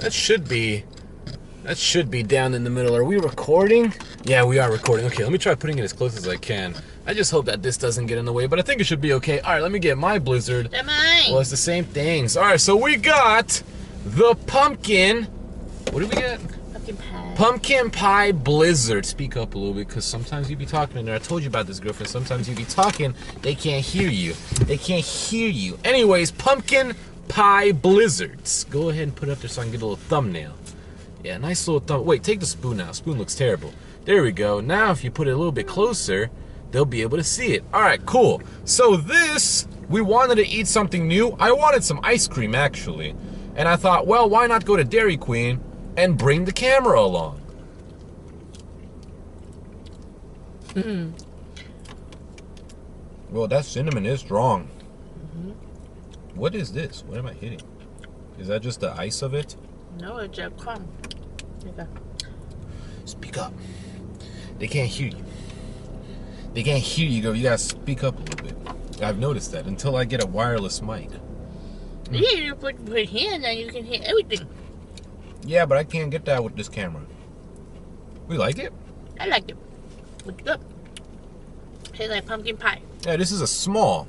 That should be down in the middle. Are we recording? Yeah, we are recording. Okay, let me try putting it as close as I can. I just hope that this doesn't get in the way, but I think it should be okay. All right, let me get my Blizzard. Mine. Well, it's the same things. All right, so we got the pumpkin. What did we get? Pumpkin pie. Pumpkin pie Blizzard. Speak up a little bit, because sometimes you be talking in there. I told you about this, girlfriend. Sometimes you be talking, they can't hear you. They can't hear you. Anyways, pumpkin pie Blizzards. Go ahead and put it up there so I can get a little thumbnail. Yeah, nice little thumb. Wait, take the spoon out. Spoon looks terrible. There we go. Now, if you put it a little bit closer, they'll be able to see it. All right, cool. So this, we wanted to eat something new. I wanted some ice cream, actually. And I thought, well, why not go to Dairy Queen and bring the camera along? Well, that cinnamon is strong. What is this? What am I hitting? Is that just the ice of it? No, it's a crumb. Okay. Speak up. They can't hear you. They can't hear you, girl. You gotta speak up a little bit. I've noticed that until I get a wireless mic. Yeah, you put hand and you can hear everything. Yeah, but I can't get that with this camera. We like it? I like it. It's good. Tastes like pumpkin pie. Yeah, this is a small.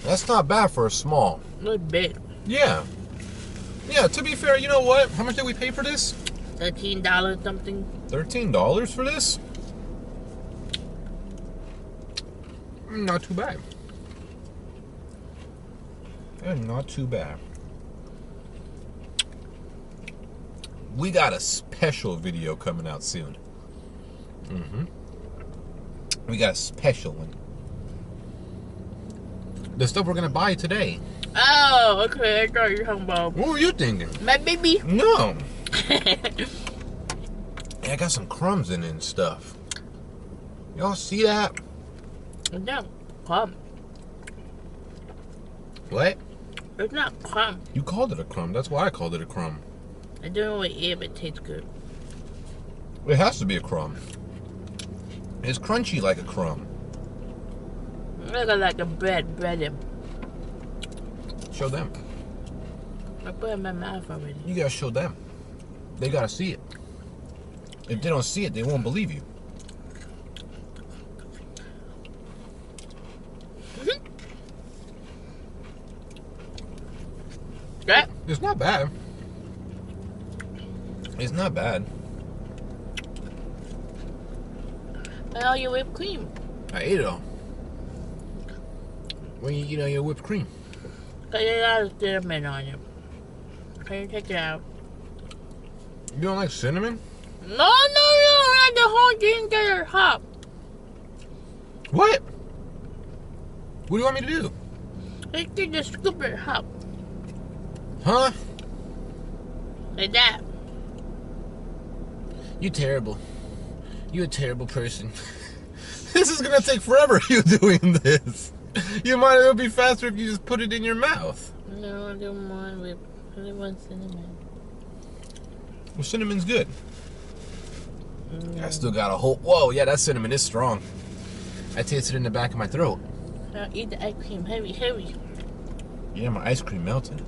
That's not bad for a small. It's big. Yeah. Yeah, to be fair, you know what? How much did we pay for this? $13 something. $13 for this? Not too bad. Not too bad. We got a special video coming out soon. We got a special one. The stuff we're gonna buy today. Oh, okay. I thought you were talking about What were you thinking? my baby. No. Yeah, I got some crumbs in it and stuff. Y'all see that? It's not crumb. What? It's not crumb. You called it a crumb. That's why I called it a crumb. I don't know what it is, but it tastes good. It has to be a crumb. It's crunchy like a crumb. Like a bread. Show them. I put it in my mouth already. You gotta show them. They gotta see it. If they don't see it, they won't believe you. Yeah. It's not bad. It's not bad. And all your whipped cream. I ate it all. When you eat all your whipped cream. Got a lot of cinnamon on it. Can you take it out? You don't like cinnamon? No. Not the whole thing get it hot. What? What do you want me to do? Let's get the scoop it hot. Huh? Like that. You terrible. You a terrible person. This is gonna take forever, you doing this. You might as well be faster if you just put it in your mouth. No, I don't want whip. I don't want cinnamon. Well, cinnamon's good. I still got a whole... Whoa, yeah, that cinnamon is strong. I taste it in the back of my throat. Now eat the ice cream. Heavy. Yeah, my ice cream melted.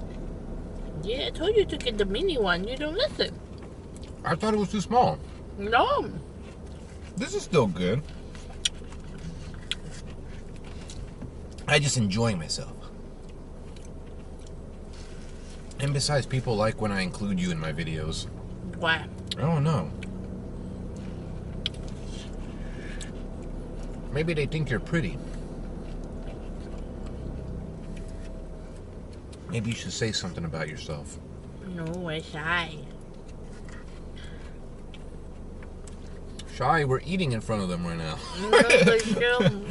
Yeah, I told you to get the mini one. You don't listen. I thought it was too small. No. This is still good. I just enjoying myself. And besides, people like when I include you in my videos. Why? I don't know. Maybe they think you're pretty. Maybe you should say something about yourself. No, we're shy. Shy, we're eating in front of them right now. No, but still.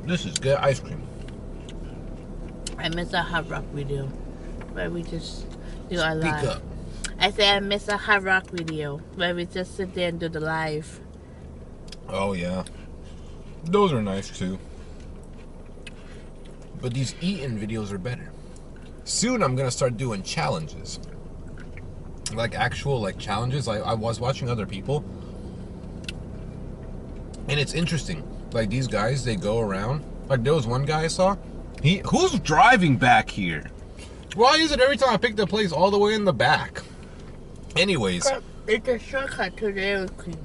This is good ice cream. I miss a Hot Rock video where we just do our Speak live. up. I said I miss a Hot Rock video where we just sit there and do the live. Oh, yeah. Those are nice, too. But these eating videos are better. Soon I'm going to start doing challenges. Like actual challenges. I was watching other people. And it's interesting. Like these guys, they go around. Like there was one guy I saw. Who's driving back here? Why is it every time I pick the place all the way in the back? Anyways. It's a shortcut to Dairy Queen.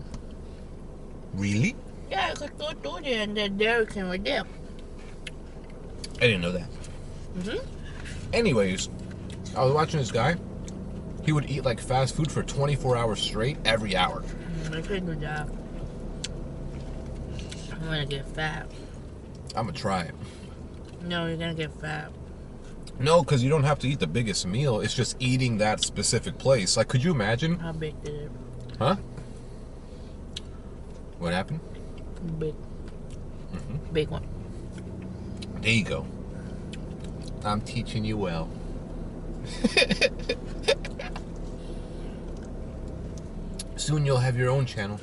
Really? Yeah, I could go through there and then Dairy Queen right there. I didn't know that. Anyways, I was watching this guy. He would eat like fast food for 24 hours straight, every hour. I couldn't do that. I'm gonna get fat. I'm gonna try it. No, you're gonna get fat. No, because you don't have to eat the biggest meal. It's just eating that specific place. Like, could you imagine? How big did it? Huh? What happened? Big. Big one. There you go. I'm teaching you well. Soon you'll have your own channel.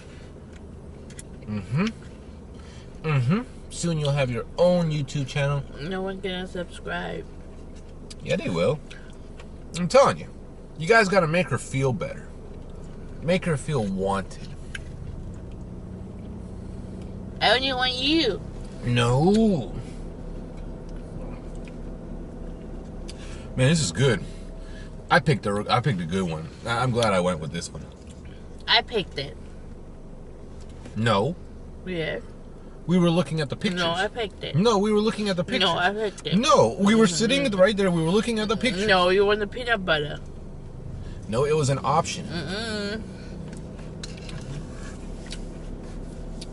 Soon you'll have your own YouTube channel. No one's gonna subscribe. Yeah, they will. I'm telling you. You guys gotta make her feel better. Make her feel wanted. I only want you. No. Man, this is good. I picked a good one. I'm glad I went with this one. I picked it. No. Yeah. We were looking at the pictures. No, I picked it. No, we were looking at the pictures. No, I picked it. No, we were sitting right there. We were looking at the pictures. No, you want the peanut butter. No, it was an option.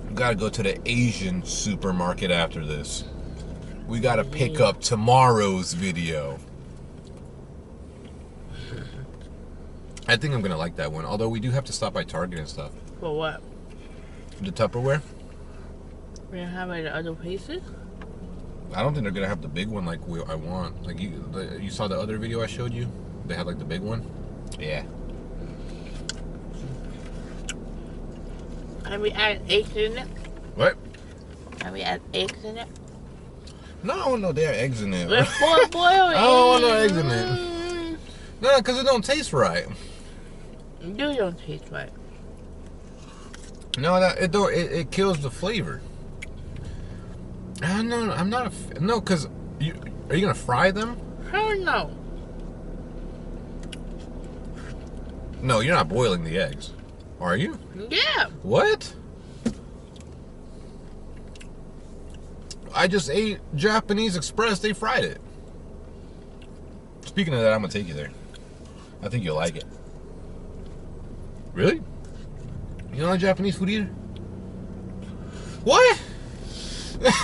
We gotta go to the Asian supermarket after this. We gotta pick up tomorrow's video. I think I'm gonna like that one. Although we do have to stop by Target and stuff. For what? The Tupperware. We don't have it at other places? I don't think they're gonna have the big one like I want. Like you saw the other video I showed you? They had like the big one. Yeah. Have we add eggs in it? What? Have we add eggs in it? No, they have eggs in it. We're full boiling. I don't want no eggs in it. No, because it don't taste right. You don't taste right. No, it kills the flavor. No, I'm not no, because are you gonna fry them? Hell no. No, you're not boiling the eggs, are you? Yeah. What? I just ate Japanese Express. They fried it. Speaking of that, I'm gonna take you there. I think you'll like it. Really? You don't like Japanese food either? What?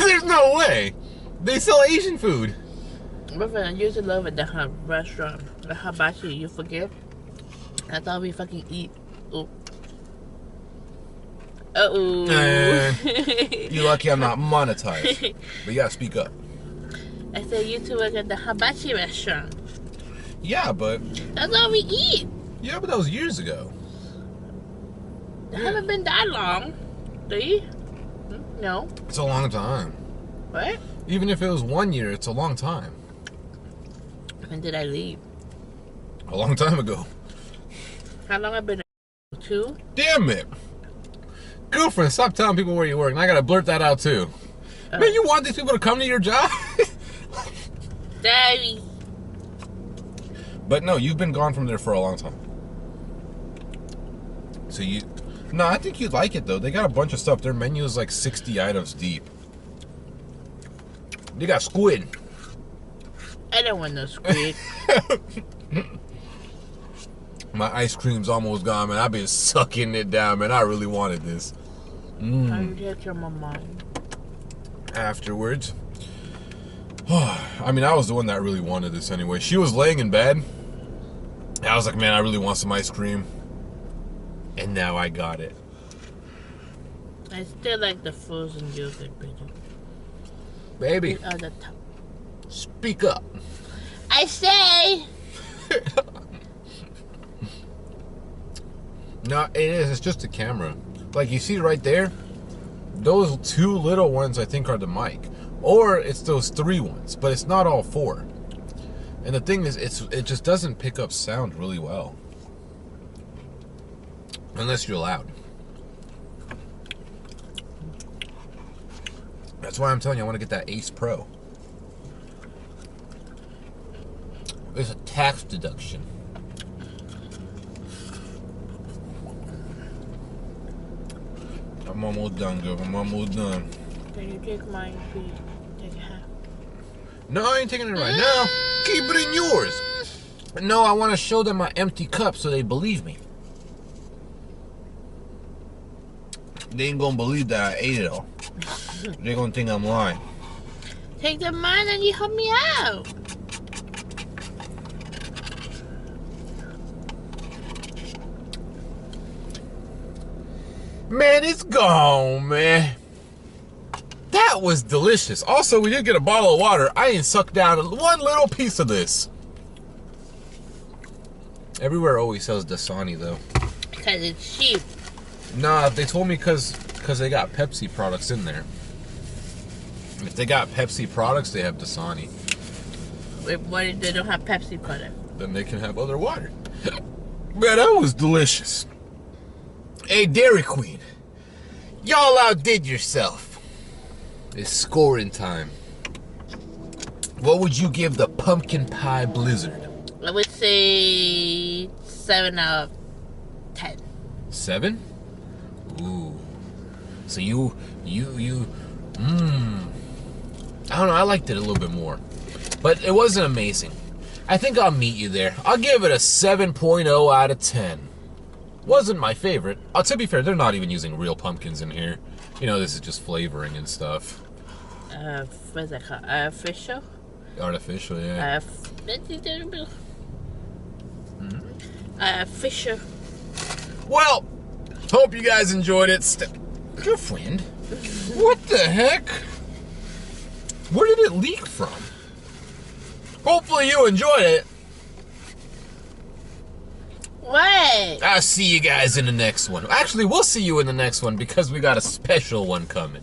There's no way. They sell Asian food. My friend, I used to love it, the restaurant. The hibachi, you forget? That's all we fucking eat. Oh. You're lucky I'm not monetized. But you gotta speak up. I said you used to work at the hibachi restaurant. Yeah, but... That's all we eat. Yeah, but that was years ago. It haven't been that long. Do you? No. It's a long time. What? Even if it was 1 year, it's a long time. When did I leave? A long time ago. How long have I been? 2? Damn it. Girlfriend, stop telling people where you work. And I gotta blurt that out too. Man, you want these people to come to your job? Daddy. But no, you've been gone from there for a long time. So you... No, I think you'd like it though. They got a bunch of stuff. Their menu is like 60 items deep. They got squid. I don't want no squid. My ice cream's almost gone, man. I've been sucking it down, man. I really wanted this. How you get your mama? Afterwards. I mean, I was the one that really wanted this anyway. She was laying in bed. And I was like, man, I really want some ice cream. And now I got it. I still like the frozen yogurt better. Baby, The top. speak up. I say. No, it is. It's just a camera. Like, you see right there? Those 2 little ones, I think, are the mic. Or it's those 3 ones. But it's not all 4. And the thing is, it just doesn't pick up sound really well. Unless you're loud. That's why I'm telling you I want to get that Ace Pro. It's a tax deduction. I'm almost done, girl. I'm almost done. Can you take mine, please? Take half. No, I ain't taking it right now. Keep it in yours. No, I want to show them my empty cup so they believe me. They ain't gonna believe that I ate it all. They're gonna think I'm lying. Take the mine and you help me out. Man, it's gone, man. That was delicious. Also, we did get a bottle of water. I ain't sucked down one little piece of this. Everywhere always sells Dasani, though. Because it's cheap. Nah, they told me because they got Pepsi products in there. If they got Pepsi products, they have Dasani. Wait, what if they don't have Pepsi product? Then they can have other water. Man, that was delicious. Hey, Dairy Queen. Y'all outdid yourself. It's scoring time. What would you give the pumpkin pie blizzard? I would say 7 out of 10. 7? Ooh. So you I don't know, I liked it a little bit more. But it wasn't amazing. I think I'll meet you there. I'll give it a 7.0 out of 10. Wasn't my favorite. To be fair, they're not even using real pumpkins in here. You know, this is just flavoring and stuff. What's that called? Artificial? Artificial, yeah. Fisher. Well, hope you guys enjoyed it. Girlfriend? What the heck? Where did it leak from? Hopefully you enjoyed it. What? I'll see you guys in the next one. Actually, we'll see you in the next one because we got a special one coming.